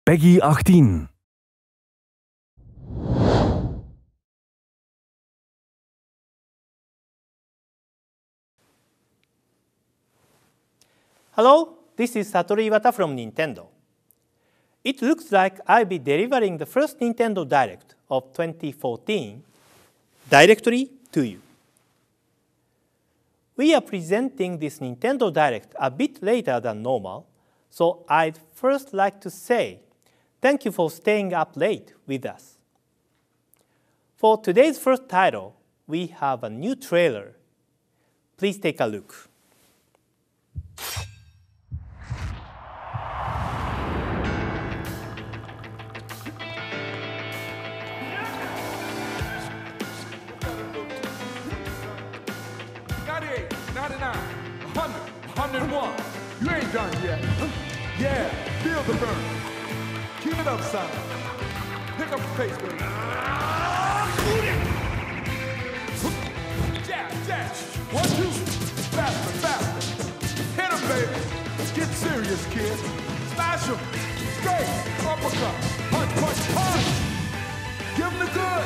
PEGI 18. Hello, this is Satoru Iwata from Nintendo. It looks like I'll be delivering the first Nintendo Direct of 2014 directly to you. We are presenting this Nintendo Direct a bit later than normal, so I'd first like to say thank you for staying up late with us. For today's first title, we have a new trailer. Please take a look. You ain't done yet. Yeah, feel the burn. Keep it up, son. Pick up the pace, baby. Jab, jab. 1, 2. Faster, faster. Hit him, baby. Get serious, kid. Smash him. Straight. Uppercut. Punch, punch, punch. Give him the good.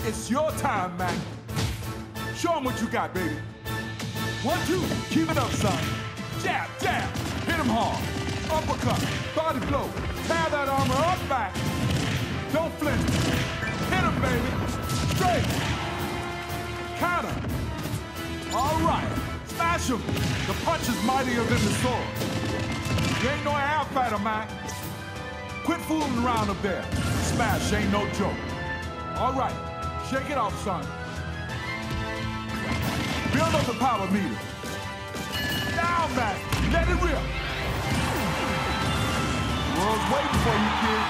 It's your time, man. Show him what you got, baby. 1, 2, keep it up, son. Jab, jab, hit him hard. Uppercut, body blow. Tear that armor up back. Don't flinch. Hit him, baby. Straight. Counter. All right. Smash him. The punch is mightier than the sword. You ain't no air fighter, man. Quit fooling around up there. Smash ain't no joke. All right. Shake it off, son. Build up the power meter. Now, man, let it rip. The world's waiting for you, kid.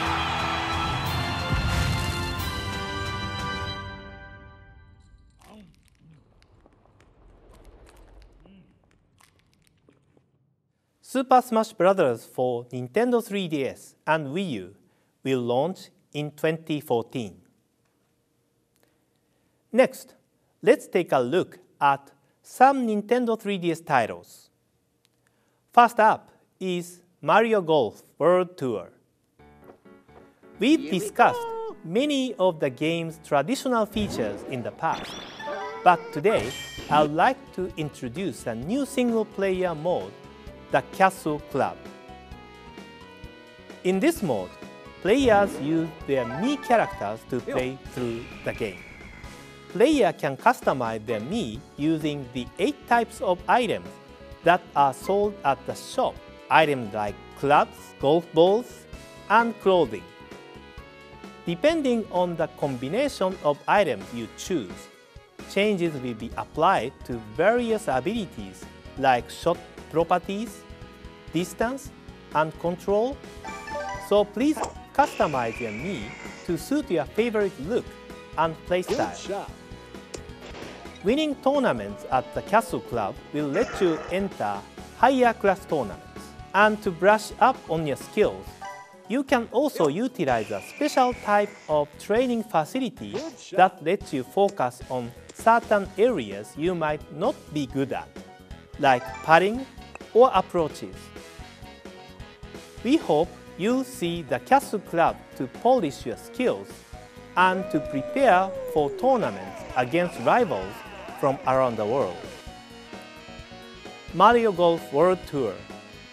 Super Smash Bros. For Nintendo 3DS and Wii U will launch in 2014. Next, let's take a look at some Nintendo 3DS titles. First up is Mario Golf World Tour. We've discussed many of the game's traditional features in the past, but today I'd like to introduce a new single-player mode, the Castle Club. In this mode, players use their Mii characters to play through the game. Player can customize their Mii using the 8 types of items that are sold at the shop. Items like clubs, golf balls, and clothing. Depending on the combination of items you choose, changes will be applied to various abilities like shot properties, distance, and control. So please customize your Mii to suit your favorite look and playstyle. Winning tournaments at the Castle Club will let you enter higher class tournaments. And to brush up on your skills, you can also utilize a special type of training facility that lets you focus on certain areas you might not be good at, like putting or approaches. We hope you'll see the Castle Club to polish your skills and to prepare for tournaments against rivals from around the world. Mario Golf World Tour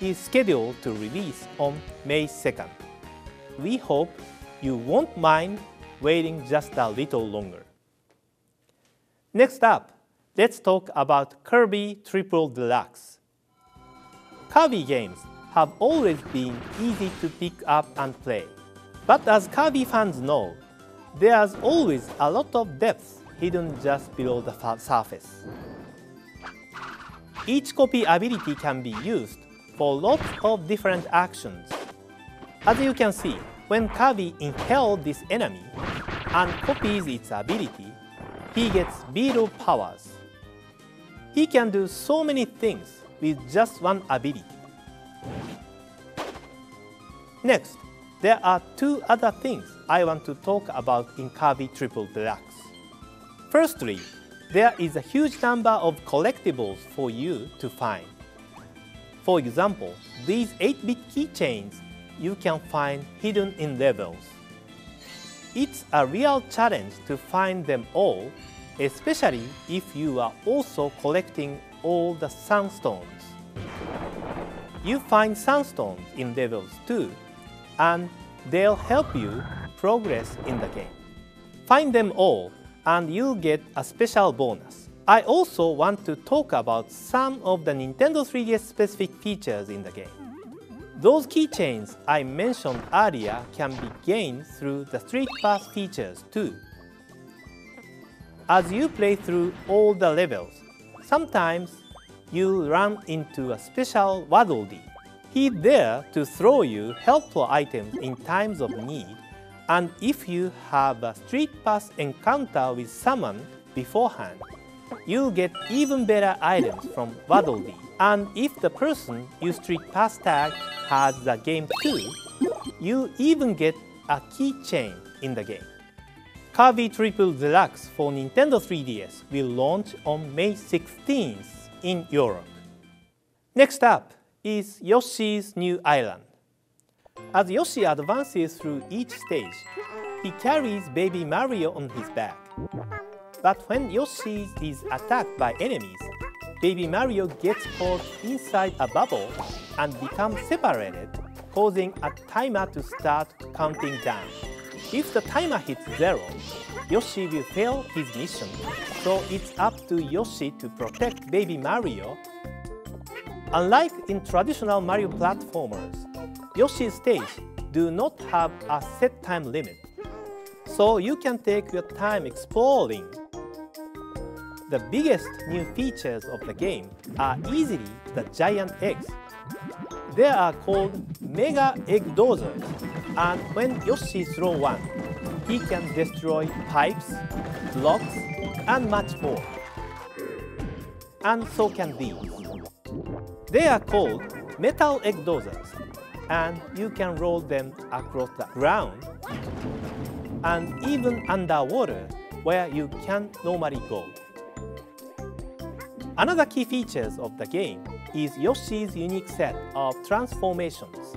is scheduled to release on May 2nd. We hope you won't mind waiting just a little longer. Next up, let's talk about Kirby Triple Deluxe. Kirby games have always been easy to pick up and play. But as Kirby fans know, there's always a lot of depth hidden just below the surface. Each copy ability can be used for lots of different actions. As you can see, when Kirby impaled this enemy, and copies its ability, he gets beetle powers. He can do so many things with just one ability. Next, there are two other things I want to talk about in Kirby Triple Deluxe. Firstly, there is a huge number of collectibles for you to find. For example, these 8-bit keychains you can find hidden in levels. It's a real challenge to find them all, especially if you are also collecting all the sunstones. You find sunstones in levels too, and they'll help you progress in the game. Find them all, and you'll get a special bonus. I also want to talk about some of the Nintendo 3DS specific features in the game. Those keychains I mentioned earlier can be gained through the Street Pass features too. As you play through all the levels, sometimes you'll run into a special Waddle Dee. He's there to throw you helpful items in times of need, and if you have a Street Pass encounter with someone beforehand, you'll get even better items from Waddle Dee. And if the person you Street Pass tag has the game too, you'll even get a keychain in the game. Kirby Triple Deluxe for Nintendo 3DS will launch on May 16th in Europe. Next up is Yoshi's New Island. As Yoshi advances through each stage, he carries Baby Mario on his back. But when Yoshi is attacked by enemies, Baby Mario gets caught inside a bubble and becomes separated, causing a timer to start counting down. If the timer hits 0, Yoshi will fail his mission, so it's up to Yoshi to protect Baby Mario. Unlike in traditional Mario platformers, Yoshi's stage do not have a set time limit, so you can take your time exploring. The biggest new features of the game are easily the giant eggs. They are called Mega Egg Dozers, and when Yoshi throws one, he can destroy pipes, blocks, and much more. And so can these. They are called Metal Egg Dozers, and you can roll them across the ground and even underwater where you can't normally go. Another key feature of the game is Yoshi's unique set of transformations.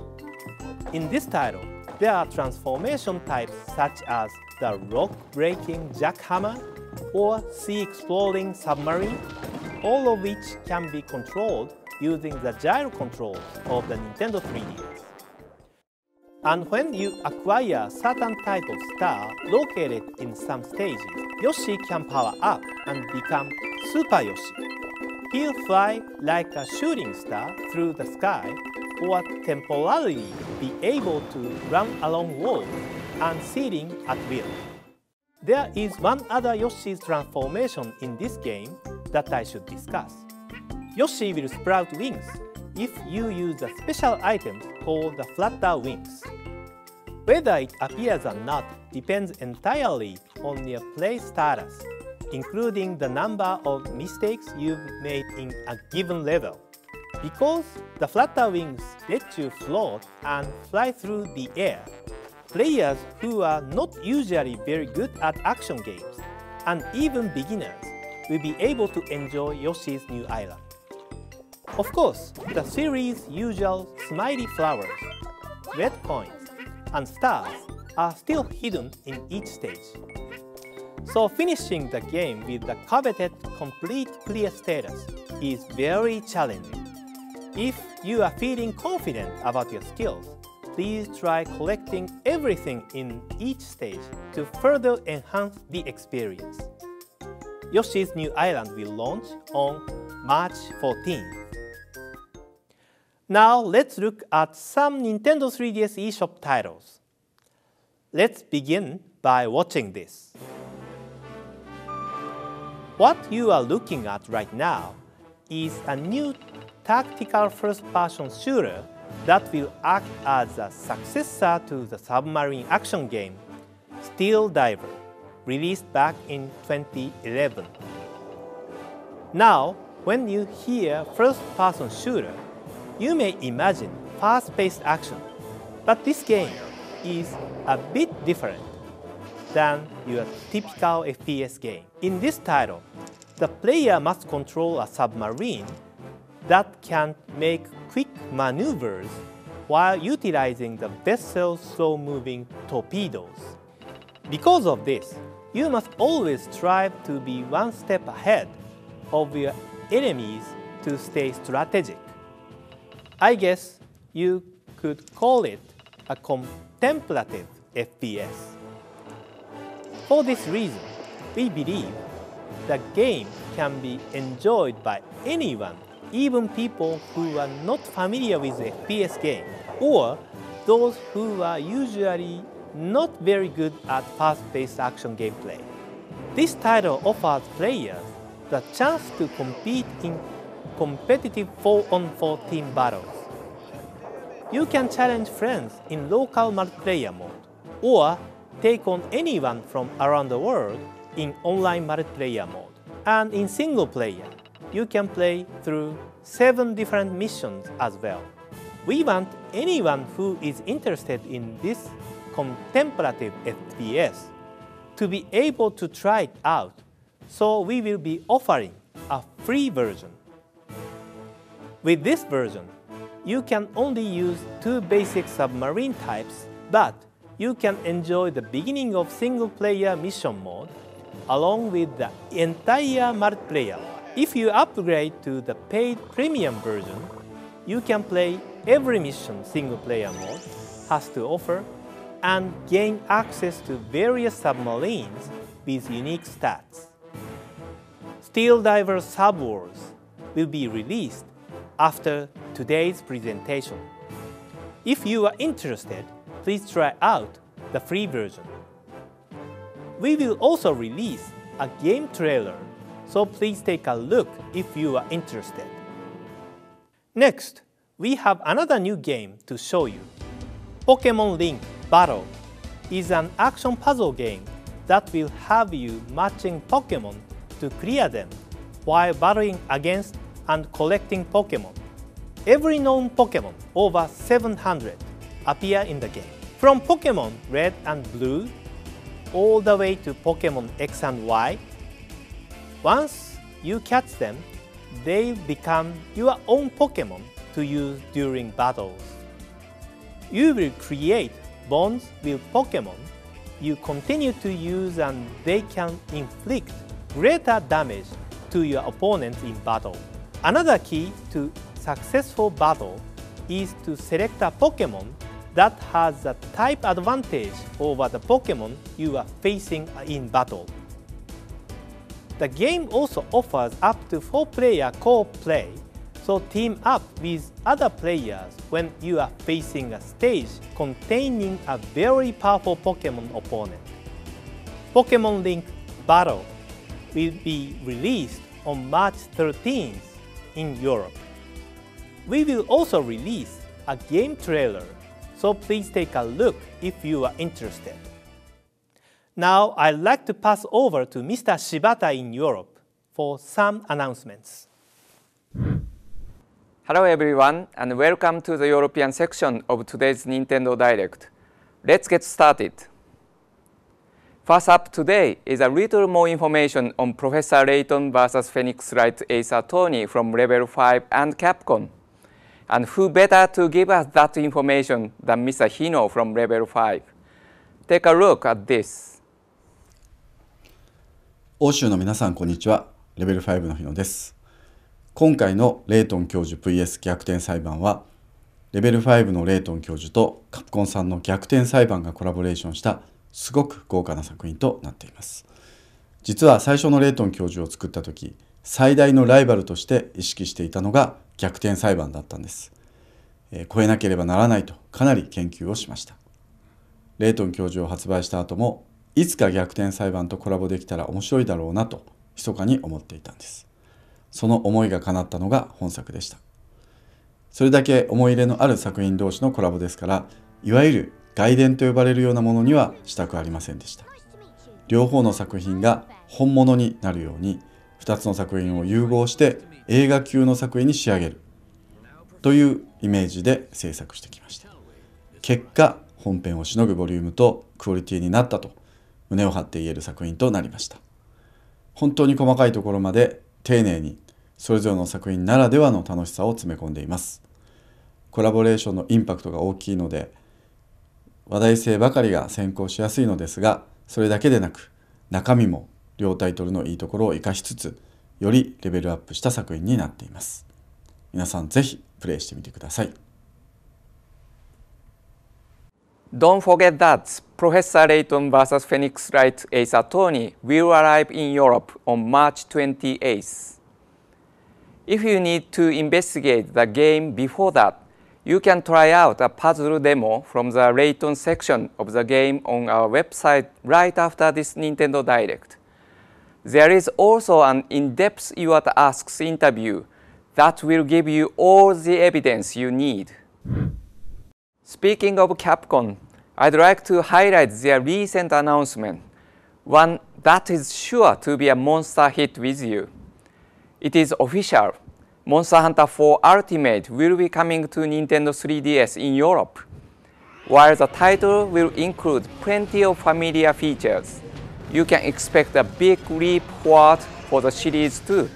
In this title, there are transformation types such as the rock-breaking jackhammer or sea-exploring submarine, all of which can be controlled using the gyro controls of the Nintendo 3DS. And when you acquire a certain type of star located in some stages, Yoshi can power up and become Super Yoshi. He'll fly like a shooting star through the sky, or temporarily be able to run along walls and ceiling at will. There is one other Yoshi's transformation in this game that I should discuss. Yoshi will sprout wings if you use a special item called the flutter wings. Whether it appears or not depends entirely on your play status, including the number of mistakes you've made in a given level. Because the flutter wings let you float and fly through the air, players who are not usually very good at action games, and even beginners, will be able to enjoy Yoshi's New Island. Of course, the series' usual smiley flowers, red coins, and stars are still hidden in each stage. So finishing the game with the coveted complete clear status is very challenging. If you are feeling confident about your skills, please try collecting everything in each stage to further enhance the experience. Yoshi's New Island will launch on March 14th. Now let's look at some Nintendo 3DS eShop titles. Let's begin by watching this. What you are looking at right now is a new tactical first-person shooter that will act as a successor to the submarine action game, Steel Diver. released back in 2011. Now, when you hear first-person shooter, you may imagine fast-paced action, but this game is a bit different than your typical FPS game. In this title, the player must control a submarine that can make quick maneuvers while utilizing the vessel's slow-moving torpedoes. Because of this, you must always strive to be one step ahead of your enemies to stay strategic. I guess you could call it a contemplative FPS. For this reason, we believe the game can be enjoyed by anyone, even people who are not familiar with FPS game or those who are usually not very good at fast-paced action gameplay. This title offers players the chance to compete in competitive 4-on-4 team battles. You can challenge friends in local multiplayer mode or take on anyone from around the world in online multiplayer mode. And in single player, you can play through 7 different missions as well. We want anyone who is interested in this contemplative FPS to be able to try it out, so we will be offering a free version. With this version, you can only use 2 basic submarine types, but you can enjoy the beginning of single-player mission mode along with the entire multiplayer. If you upgrade to the paid premium version, you can play every mission single-player mode has to offer and gain access to various submarines with unique stats. Steel Diver Sub-Wars will be released after today's presentation. If you are interested, please try out the free version. We will also release a game trailer, so please take a look if you are interested. Next, we have another new game to show you. Pokemon Link Battle is an action puzzle game that will have you matching Pokemon to clear them while battling against and collecting Pokemon. Every known Pokemon, over 700, appear in the game. From Pokemon Red and Blue all the way to Pokemon X and Y, once you catch them, they become your own Pokemon to use during battles. You will create bonds with Pokemon you continue to use, and they can inflict greater damage to your opponents in battle. Another key to successful battle is to select a Pokemon that has a type advantage over the Pokemon you are facing in battle. The game also offers up to 4-player co-op play, so team up with other players when you are facing a stage containing a very powerful Pokemon opponent. Pokemon Link Battle will be released on March 13th in Europe. We will also release a game trailer, so please take a look if you are interested. Now I'd like to pass over to Mr. Shibata in Europe for some announcements. Hello everyone, and welcome to the European section of today's Nintendo Direct. Let's get started. First up today is a little more information on Professor Layton vs. Phoenix Wright Ace Attorney from Level 5 and Capcom. And who better to give us that information than Mr. Hino from Level 5. Take a look at this. 欧州の皆さんこんにちは。レベル5の日野です。今回のレイトン教授 VS 逆転裁判は、レベル5のレイトン教授とカプコンさんの逆転裁判がコラボレーションしたすごく豪華な作品となっています。実は最初のレイトン教授を作った時、最大のライバルとして意識していたのが逆転裁判だったんです。超えなければならないとかなり研究をしました。レイトン教授を発売した後も、いつか逆転裁判とコラボできたら面白いだろうなと密かに思っていたんです。その思いが叶ったのが本作でした。それだけ思い入れのある作品同士のコラボですから、いわゆる外伝と呼ばれるようなものにはしたくありませんでした。両方の作品が本物になるように2つの作品を融合して映画級の作品に仕上げるというイメージで制作してきました。結果、本編をしのぐボリュームとクオリティになったと胸を張って言える作品となりました。本当に細かいところまで丁寧にそれぞれの作品ならではの楽しさを詰め込んでいます。コラボレーションのインパクトが大きいので話題性ばかりが先行しやすいのですが、それだけでなく中身も両タイトルのいいところを生かしつつよりレベルアップした作品になっています。皆さんぜひプレイしてみてください。Don't forget that Professor Layton vs. Phoenix Wright Ace Attorney will arrive in Europe on March 28th. If you need to investigate the game before that, you can try out a puzzle demo from the Layton section of the game on our website right after this Nintendo Direct. There is also an in-depth Iwata Asks interview that will give you all the evidence you need. Speaking of Capcom, I'd like to highlight their recent announcement, one that is sure to be a monster hit with you. It is official. Monster Hunter 4 Ultimate will be coming to Nintendo 3DS in Europe. While the title will include plenty of familiar features, you can expect a big leap forward for the series too.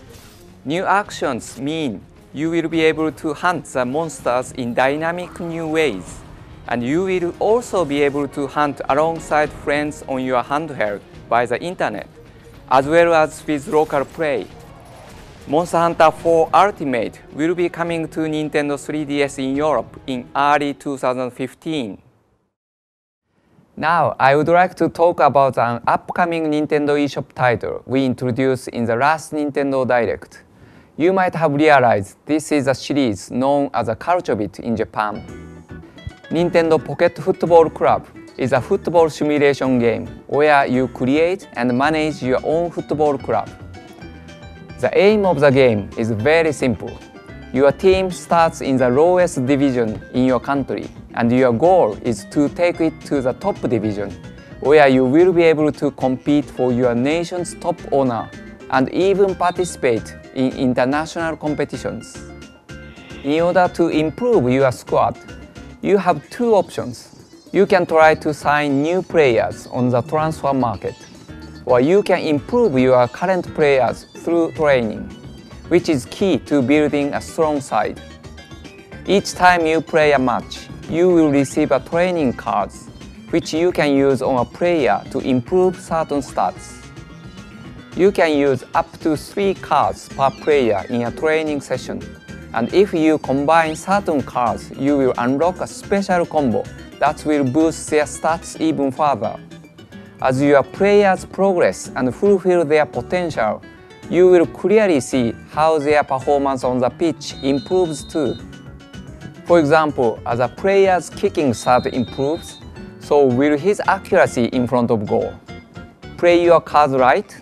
New actions mean you will be able to hunt the monsters in dynamic new ways, and you will also be able to hunt alongside friends on your handheld by the internet, as well as with local play. Monster Hunter 4 Ultimate will be coming to Nintendo 3DS in Europe in early 2015. Now, I would like to talk about an upcoming Nintendo eShop title we introduced in the last Nintendo Direct. You might have realized this is a series known as a Culture Bit in Japan. Nintendo Pocket Football Club is a football simulation game where you create and manage your own football club. The aim of the game is very simple. Your team starts in the lowest division in your country, and your goal is to take it to the top division, where you will be able to compete for your nation's top honor and even participate in international competitions. In order to improve your squad, you have two options. You can try to sign new players on the transfer market, or you can improve your current players through training, which is key to building a strong side. Each time you play a match, you will receive a training cards, which you can use on a player to improve certain stats. You can use up to 3 cards per player in a training session, and if you combine certain cards, you will unlock a special combo that will boost their stats even further. As your players progress and fulfill their potential, you will clearly see how their performance on the pitch improves too. For example, as a player's kicking serve improves, so will his accuracy in front of goal. Play your cards right,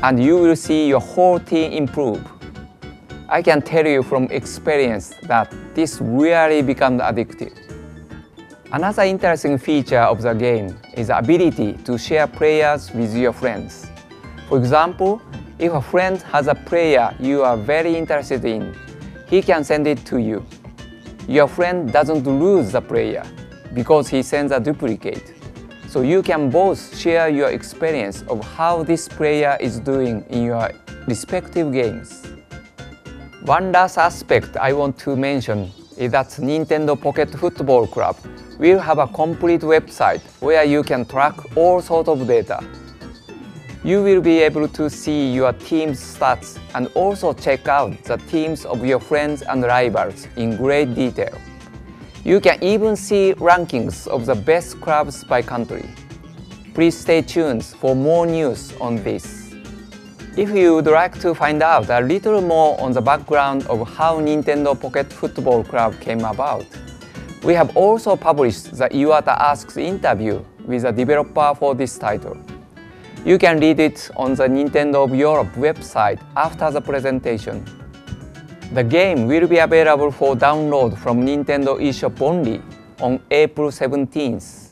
and you will see your whole team improve. I can tell you from experience that this really becomes addictive. Another interesting feature of the game is the ability to share players with your friends. For example, if a friend has a player you are very interested in, he can send it to you. Your friend doesn't lose the player because he sends a duplicate. So you can both share your experience of how this player is doing in your respective games. One last aspect I want to mention is that Nintendo Pocket Football Club will have a complete website where you can track all sorts of data. You will be able to see your team's stats and also check out the teams of your friends and rivals in great detail. You can even see rankings of the best clubs by country. Please stay tuned for more news on this. If you would like to find out a little more on the background of how Nintendo Pocket Football Club came about, we have also published the Iwata Asks interview with the developer for this title. You can read it on the Nintendo of Europe website after the presentation. The game will be available for download from Nintendo eShop only on April 17th.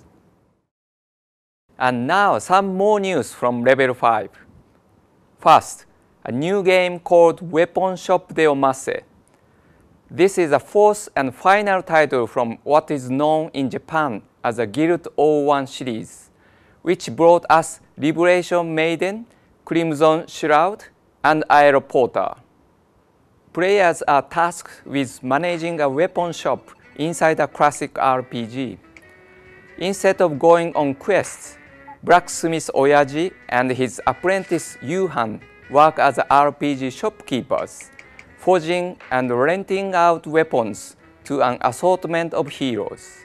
And now some more news from Level 5. First, a new game called Weapon Shop de Omase. This is the fourth and final title from what is known in Japan as the Guild 01 series, which brought us Liberation Maiden, Crimson Shroud, and Aeroporter. Players are tasked with managing a weapon shop inside a classic RPG. Instead of going on quests, blacksmith Oyaji and his apprentice Yuhan work as RPG shopkeepers, forging and renting out weapons to an assortment of heroes.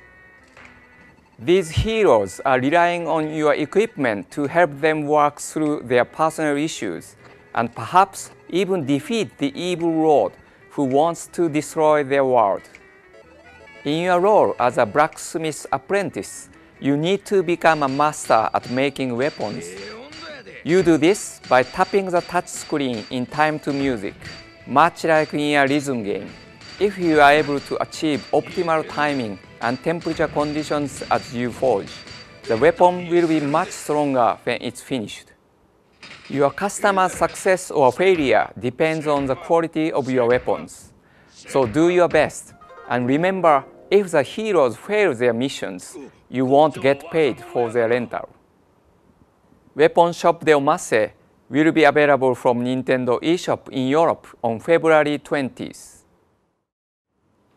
These heroes are relying on your equipment to help them work through their personal issues and perhaps even defeat the evil lord who wants to destroy their world. In your role as a blacksmith apprentice, you need to become a master at making weapons. You do this by tapping the touch screen in time to music, much like in a rhythm game. If you are able to achieve optimal timing and temperature conditions as you forge, the weapon will be much stronger when it's finished. Your customer's success or failure depends on the quality of your weapons. So do your best, and remember, if the heroes fail their missions, you won't get paid for their rental. Weapon Shop de Omase will be available from Nintendo eShop in Europe on February 20th.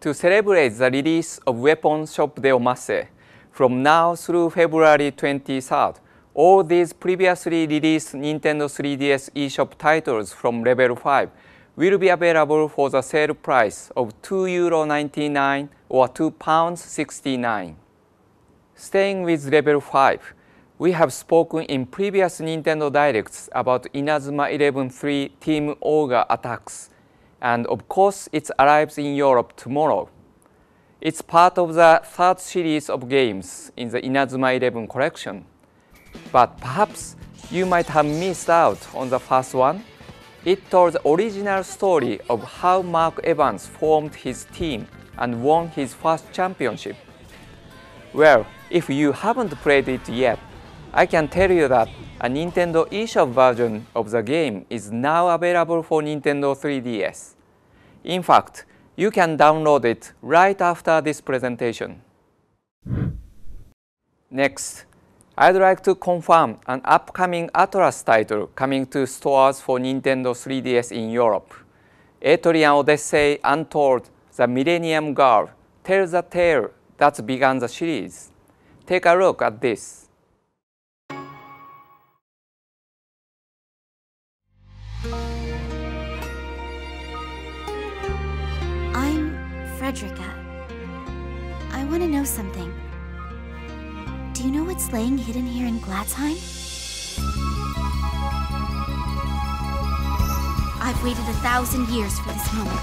To celebrate the release of Weapon Shop de Omase, from now through February 23rd, all these previously released Nintendo 3DS eShop titles from Level 5 will be available for the sale price of €2.99 or £2.69. Staying with Level 5, we have spoken in previous Nintendo Directs about Inazuma 11-3 Team Ogre attacks, and of course it arrives in Europe tomorrow. It's part of the third series of games in the Inazuma 11 collection. But perhaps you might have missed out on the first one. It told the original story of how Mark Evans formed his team and won his first championship. Well, if you haven't played it yet, I can tell you that a Nintendo eShop version of the game is now available for Nintendo 3DS. In fact, you can download it right after this presentation. Next, I'd like to confirm an upcoming Atlas title coming to stores for Nintendo 3DS in Europe. Etrian Odyssey Untold: The Millennium Girl tells a tale that began the series. Take a look at this. I'm Frederica. I want to know something. Do you know what's laying hidden here in Glatzheim? I've waited 1,000 years for this moment.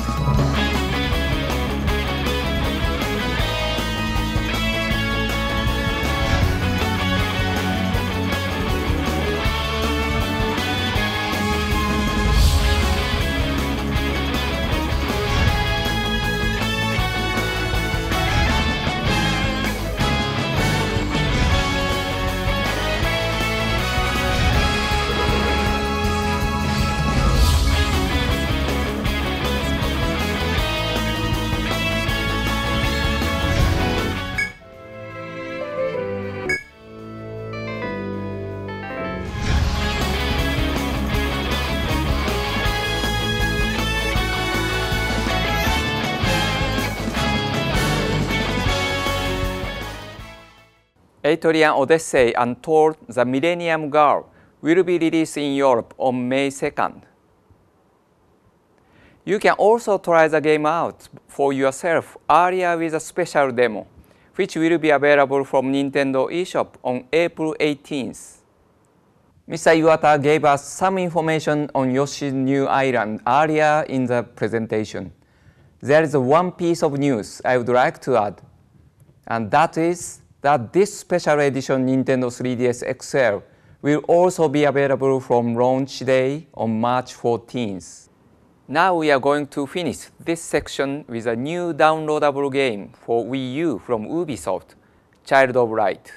Etrian Odyssey Untold: The Millennium Girl will be released in Europe on May 2nd. You can also try the game out for yourself earlier with a special demo, which will be available from Nintendo eShop on April 18th. Mr. Iwata gave us some information on Yoshi's New Island earlier in the presentation. There is one piece of news I would like to add, and that is that this special edition Nintendo 3DS XL will also be available from launch day on March 14th. Now we are going to finish this section with a new downloadable game for Wii U from Ubisoft, Child of Light.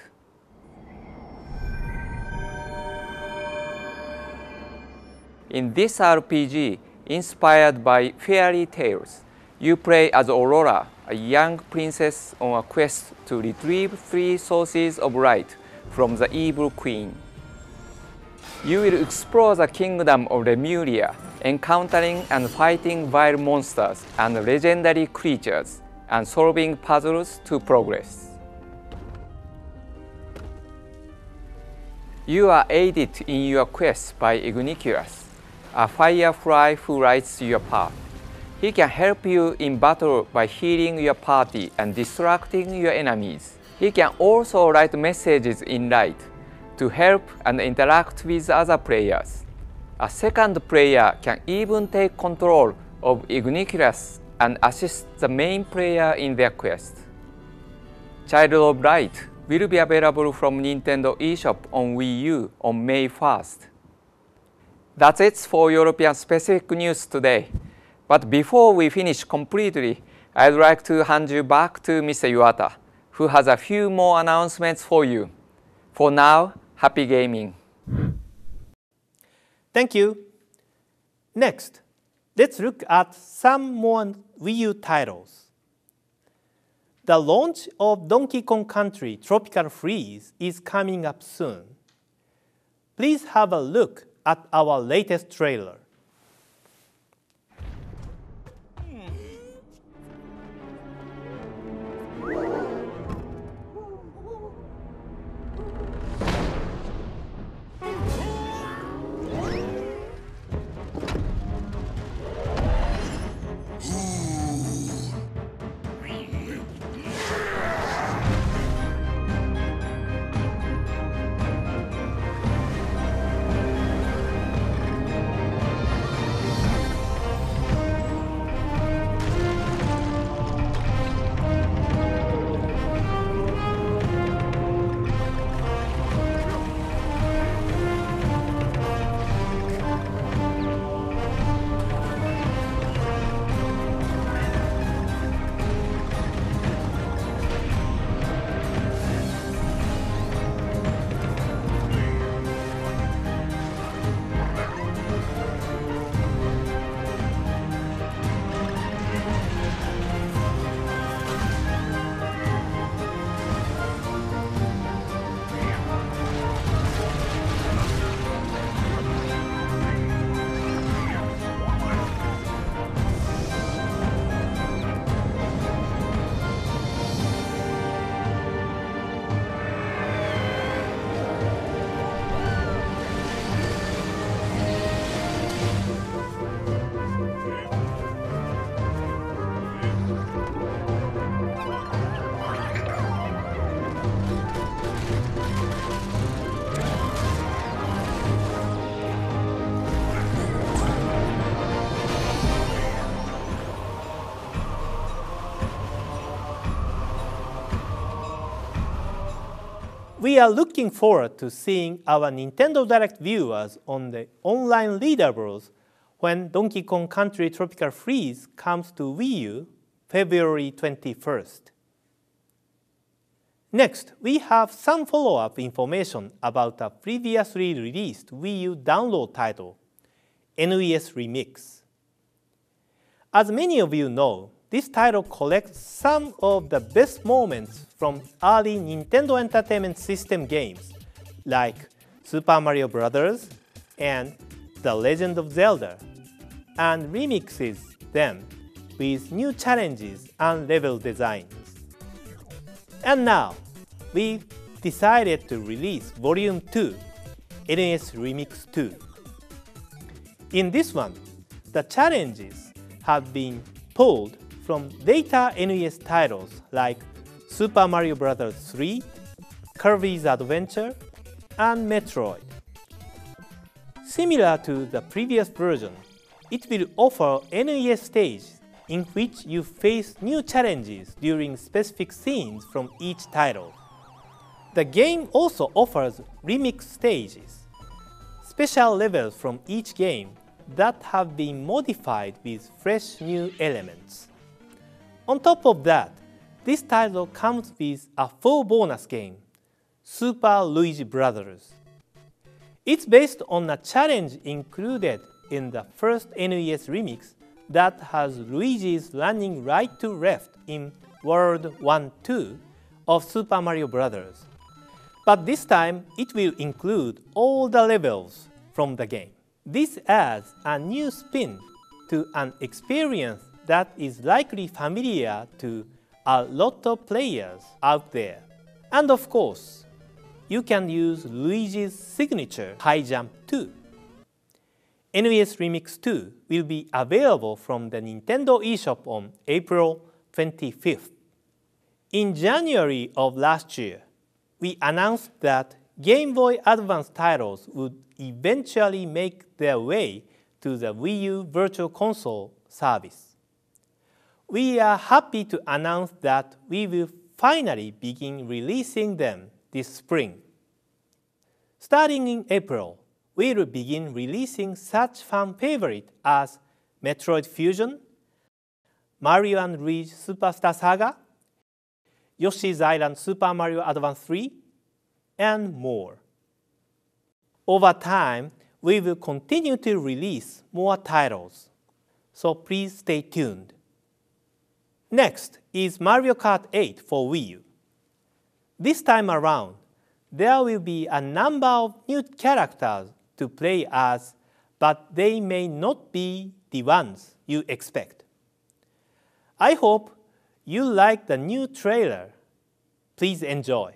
In this RPG, inspired by fairy tales, you play as Aurora, a young princess on a quest to retrieve 3 sources of light from the evil queen. You will explore the kingdom of Lemuria, encountering and fighting wild monsters and legendary creatures, and solving puzzles to progress. You are aided in your quest by Igniculus, a firefly who lights your path. He can help you in battle by healing your party and distracting your enemies. He can also write messages in light to help and interact with other players. A second player can even take control of Igniculus and assist the main player in their quest. Child of Light will be available from Nintendo eShop on Wii U on May 1st. That's it for European specific news today. But before we finish completely, I'd like to hand you back to Mr. Iwata, who has a few more announcements for you. For now, happy gaming. Thank you. Next, let's look at some more Wii U titles. The launch of Donkey Kong Country Tropical Freeze is coming up soon. Please have a look at our latest trailer. We are looking forward to seeing our Nintendo Direct viewers on the online leaderboards when Donkey Kong Country Tropical Freeze comes to Wii U February 21st. Next, we have some follow-up information about a previously released Wii U download title, NES Remix. As many of you know, this title collects some of the best moments from early Nintendo Entertainment System games like Super Mario Bros. And The Legend of Zelda, and remixes them with new challenges and level designs. And now, we've decided to release Volume 2, NES Remix 2. In this one, the challenges have been pulled from later NES titles like Super Mario Bros. 3, Kirby's Adventure, and Metroid. Similar to the previous version, it will offer NES stages in which you face new challenges during specific scenes from each title. The game also offers remix stages, special levels from each game that have been modified with fresh new elements. On top of that, this title comes with a full bonus game, Super Luigi Bros. It's based on a challenge included in the first NES remix that has Luigi's running right to left in World 1-2 of Super Mario Bros. But this time it will include all the levels from the game. This adds a new spin to an experience that is likely familiar to a lot of players out there. And of course, you can use Luigi's signature high jump too. NES Remix 2 will be available from the Nintendo eShop on April 25th. In January of last year, we announced that Game Boy Advance titles would eventually make their way to the Wii U Virtual Console service. We are happy to announce that we will finally begin releasing them this spring. Starting in April, we will begin releasing such fan favorites as Metroid Fusion, Mario & Luigi Superstar Saga, Yoshi's Island Super Mario Advance 3, and more. Over time, we will continue to release more titles, so please stay tuned. Next is Mario Kart 8 for Wii U. This time around, there will be a number of new characters to play as, but they may not be the ones you expect. I hope you like the new trailer. Please enjoy.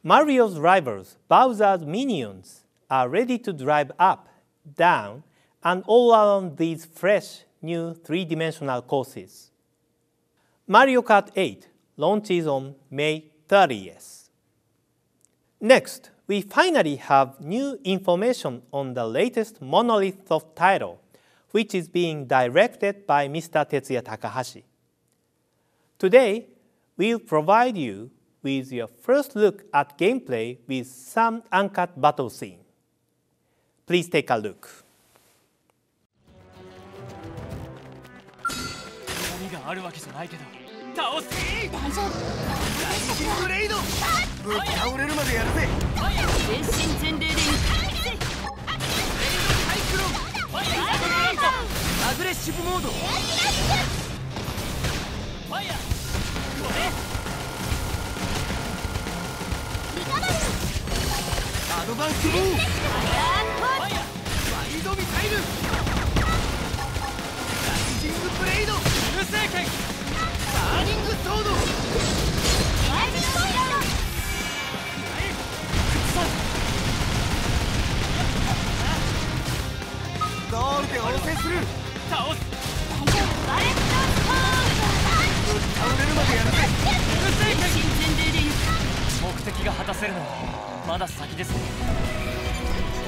Mario's rivals, Bowser's minions, are ready to drive up, down, and all around these fresh, new three-dimensional courses. Mario Kart 8 launches on May 30th. Next, we finally have new information on the latest Monolith Soft title, which is being directed by Mr. Tetsuya Takahashi. Today, we'll provide you with your first look at gameplay with some uncut battle scene. Please take a look. 何があるわけじゃないけど倒す大丈夫。ブレイドぶっ倒れるまでやるぜ全身全霊でいく。ブレイドサイクロンアグレッシブモードファイヤーこれアドバンスムーンファイヤーワイドミサイルライジングブレイド流星剣バーニングソードライジングファイヤー。ゴールで応戦する倒す大丈夫。バレットストーン。まだ先ですね。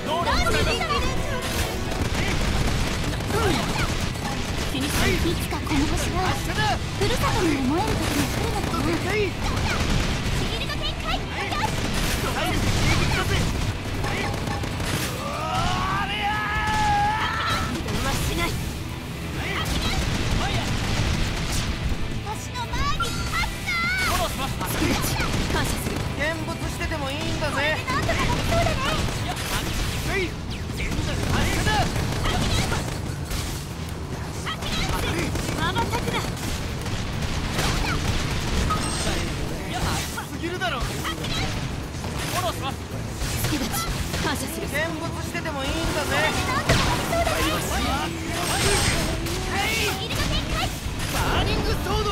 どうですか？気にしない。いつかこの星がふるさとに思える時が来るのかな。シールド展開。よし。油断はしない。星の前に立つな。好きだし感謝する。見物しててもいいんだぜ。なんとかなりそうだね。羽ばたくな。すぎるだろ。フォローします。好きだし感謝する。見物しててもいいんだぜ。なんとかなりそうだね。シールド展開。バーニングソード。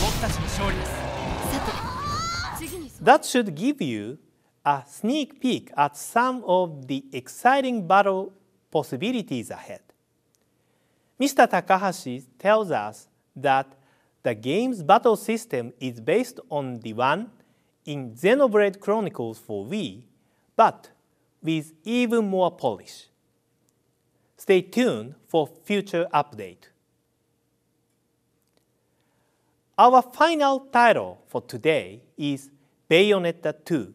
僕たちの勝利です。さて、次に That should give you a sneak peek at some of the exciting battle possibilities ahead. Mr. Takahashi tells us that the game's battle system is based on the one in Xenoblade Chronicles for Wii, but with even more polish. Stay tuned for future update. Our final title for today is Bayonetta 2.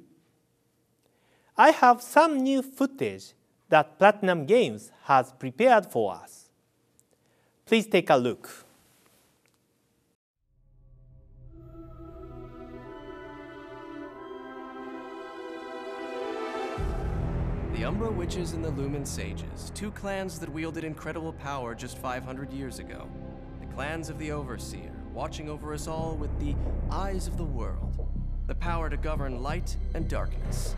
I have some new footage that Platinum Games has prepared for us. Please take a look. The Umbra Witches and the Lumen Sages, two clans that wielded incredible power just 500 years ago. The clans of the Overseer, watching over us all with the eyes of the world, the power to govern light and darkness.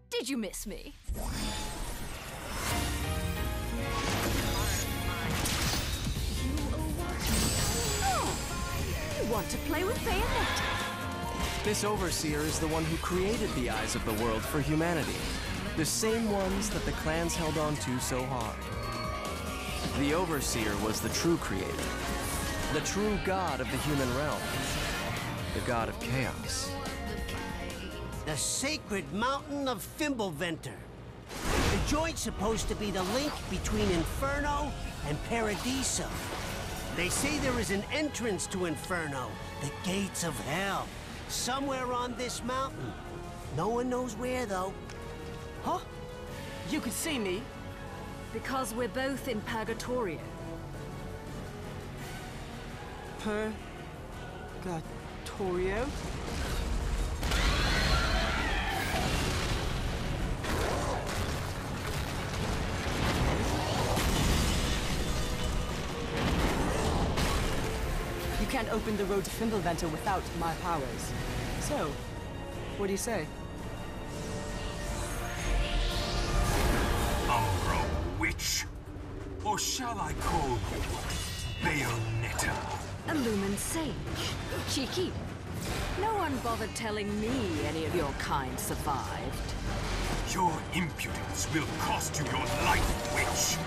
Did you miss me? Oh, you want to play with Bayonetta? This Overseer is the one who created the eyes of the world for humanity, the same ones that the clans held on to so hard. The Overseer was the true creator, the true god of the human realm, the god of chaos. The sacred mountain of Fimbulventer. The joint's supposed to be the link between Inferno and Paradiso. They say there is an entrance to Inferno, the gates of hell, somewhere on this mountain. No one knows where, though. Huh? You could see me. Because we're both in Purgatorio. Purgatorio? You can't open the road to Fimbulventer without my powers. So, what do you say? Umbra Witch? Or shall I call you Bayonetta? A Lumen Sage. Cheeky. No one bothered telling me any of your kind survived. Your impudence will cost you your life, Witch!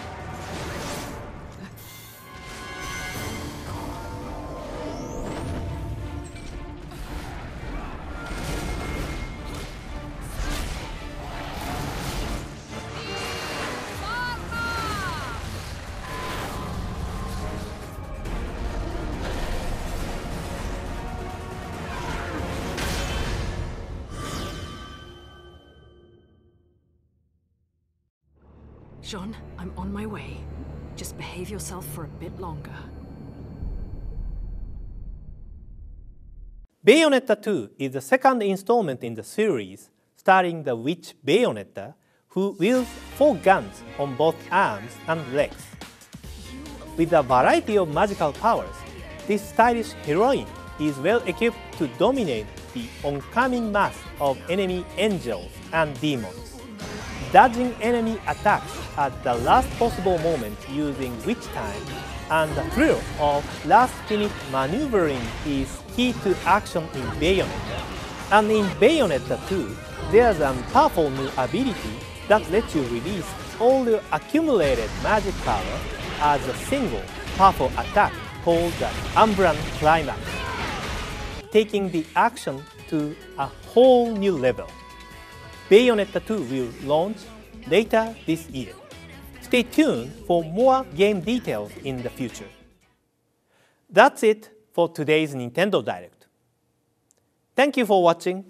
Jean, I'm on my way. Just behave yourself for a bit longer. Bayonetta 2 is the second installment in the series, starring the witch Bayonetta, who wields 4 guns on both arms and legs. With a variety of magical powers, this stylish heroine is well equipped to dominate the oncoming mass of enemy angels and demons. Dodging enemy attacks at the last possible moment using witch time and the thrill of last-minute maneuvering is key to action in Bayonetta. And in Bayonetta 2, there's a powerful new ability that lets you release all the accumulated magic power as a single powerful attack called the Umbran Climax, taking the action to a whole new level. Bayonetta 2 will launch later this year. Stay tuned for more game details in the future. That's it for today's Nintendo Direct. Thank you for watching.